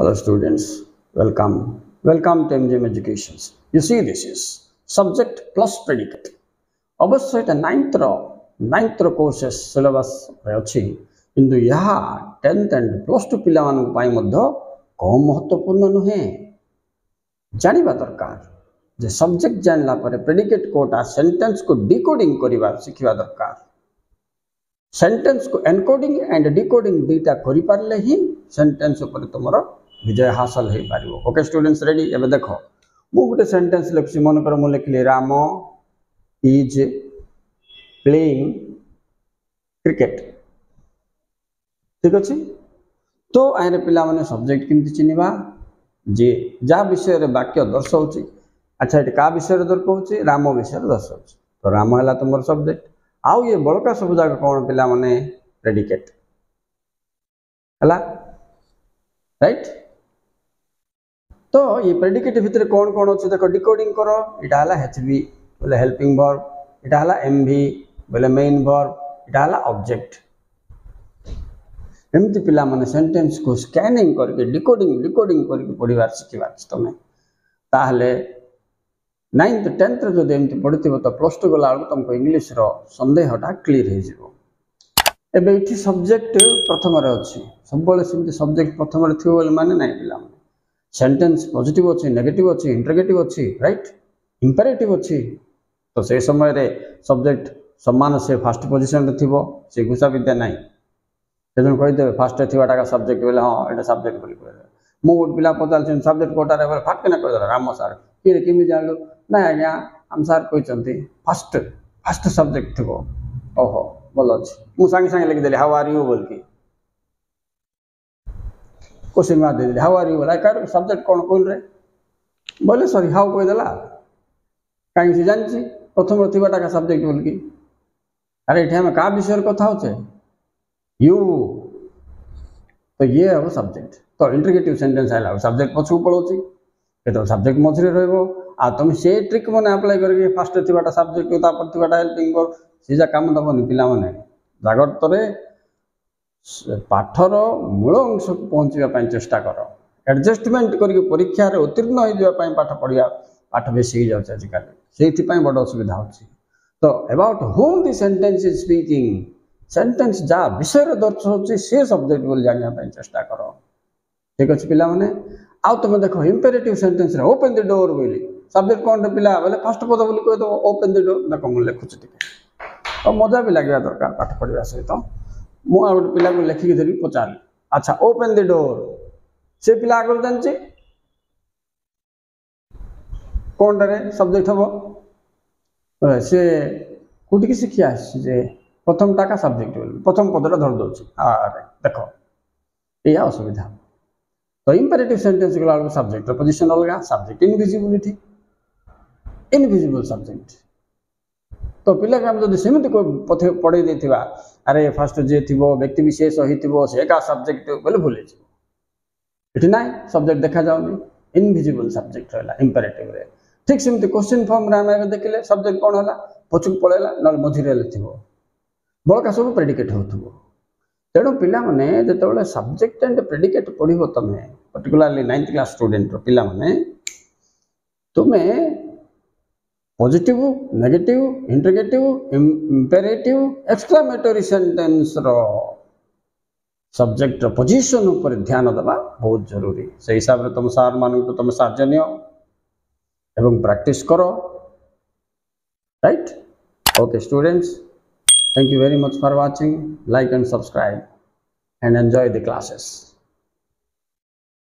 Hello students, welcome to MGM Educations. You see, this is subject plus predicate. अवश्य এটা ninth courses syllabus रे अछि किंतु यहाँ 10th and plus 2 पिला मानक पाई मध्य कम महत्वपूर्ण नुहे जानिबा दरकार जे सब्जेक्ट जानला पर प्रेडिकेट कोटा सेंटेंस को डिकोडिंग करिबा सिखिबा दरकार सेंटेंस को एनकोडिंग एंड डिकोडिंग दुईटा करि पारले ही सेंटेंस ऊपर तुमर विजय हासिल हो पार। ओके स्टूडेंट्स रेडी एबे देखो मु गोटे सेंटेंस लिखछि मन कर मु लिखली राम इज प्लेइंग क्रिकेट ठीक अछि। तो आरे पिला माने सब्जेक्ट केमति चिनिबा जे जा विषय रे वाक्य दर्शाउछि। अच्छा एटा का विषय रे दर्शाउछि राम विषय रे दर्शाउछि तो राम हला तुमर सब्जेक्ट आउ ये बड़का सब जाक कोन पिला माने प्रेडिकेट हला राइट। तो ये प्रेडिकेट भितर कौन कौन अच्छे देखो डिकोडिंग करो इटा हला एचवी बोले हेल्पिंग वर्ब इटा हला एमवी बोले मेन वर्ब इटा हला ऑब्जेक्ट एमती पिला माने सेंटेंस को स्कैनिंग करके डिकोडिंग करके पढ़िबार सिखिबार तमे ताहले 9th 10th रे जदि एमती पढ़िथिबो तो प्लस 2 गला तुमको इंग्लिश रो संदेहटा क्लियर हो जिवो। एबे इठी सब्जेक्ट प्रथम रे अछि सब बेले सिमती सब्जेक्ट प्रथम रे थिबो बोले माने नाही पिला माने सेंटेंस पॉजिटिव अच्छी नेगेटिव अच्छी इंटरगेटिव अच्छी राइट इंपेरेटिव अच्छी तो से समय रे सब्जेक्ट सम्मान से फास्ट पोजीशन रे थिबो से घुसा विद्या नाही सेजन कहि देबे फास्ट थिबाटा का सब्जेक्ट बोले हां एटा सब्जेक्ट बोली कहले मु पिला पताल छिन सब्जेक्ट कोटा रे बोले फाट के ना कहि दरा राम सर कि केमि जानलो ना आज्ञा हम सर कहि चंती फास्ट सब्जेक्ट थिबो ओहो बोल अछि मु संगे संगे लिख देली हाउ आर यू बोल की क्वेश्चन मार्क दे how are you like subject कौन कौन रे बोले सॉरी हाउ कोई देला कहीं से जानछि प्रथम रथिबाटा का सब्जेक्ट बोल की अरे एठे हम का विषय कथा होचे यू तो ये है वो सब्जेक्ट तो इंटरगेटिव सेंटेंस आइला सब्जेक्ट पछू पळोची के तो सब्जेक्ट मझरे रहबो आ तुम से ट्रिक मने अप्लाई करके फास्ट थिबाटा सब्जेक्ट उता पर थिबाटा हेल्पिंग वर्ब सीजा काम दबनी पिला माने जागृत रे पाठर मूल अंश पहुँचा चेष्टा कर एडजस्टमेंट करके परीक्षा रे उत्तीर्ण हो जाए पाठ पढ़िया पाठ बेसी हो जाए आजिकल से बड़ असुविधा होची। तो about home the sentence is speaking sentence जा विषय रे दर्शाउछि से सब्जेक्ट बोल जानिया चेष्टा कर ठीक अछि पिला माने। आउ तुम देखो इंपेरेटिव सेंटेंस रे ओपन द डोर बोली सब्जेक्ट कौन रे पिला बोले फर्स्ट पद बोली कह दो ओपन द डोर देखो मु लिखुछि टिके तो मजा भी लगे दरकार पाठ पढ़िया सहित मु आ गोटे पिला को लिखिक धरी पचारि अच्छा ओपन द डोर से पिला आगर जानछि कौन रे सब्जेक्ट हबो से कोटिक शिखी आछि जे प्रथम टाका सब्जेक्ट बोल प्रथम पदरा धर दोछि अरे देखो या असुविधा। तो इंपेरेटिव सेंटेंस गला सब्जेक्ट पोजीशन अलग सब्जेक्ट इनविजिबिलिटी इनविजिबल सब्जेक्ट तो पिला के हम जदि सेमिति को पथे पढ़े देथिबा अरे फर्स्ट जे थिबो व्यक्ति विशेष होइथिबो से का सब्जेक्ट बोले भूले छी एठी नाही सब्जेक्ट देखा जाउनी इनविजिबल सब्जेक्ट रहला इंपेरेटिव रे ठीक सेमिति क्वेश्चन फॉर्म रे हम देखले सब्जेक्ट कोन होला पछुक पळेला न मझिरे लेथिबो बळका सब प्रेडिकेट होथबो तेणु पिला माने जेतबेले सब्जेक्ट एंड प्रेडिकेट पढिबो तमे पर्टिकुलरली 9th क्लास स्टूडेंट रो पिला माने तुमे positive negative interrogative imperative exclamatory sentence रो सब्जेक्ट पोजीशन ऊपर ध्यान देवा बहुत जरूरी से हिसाब रे तुम सार मान को तुम साहाय्य नियो एवं प्रैक्टिस करो right. Okay students thank you very much for watching like and subscribe and enjoy the classes.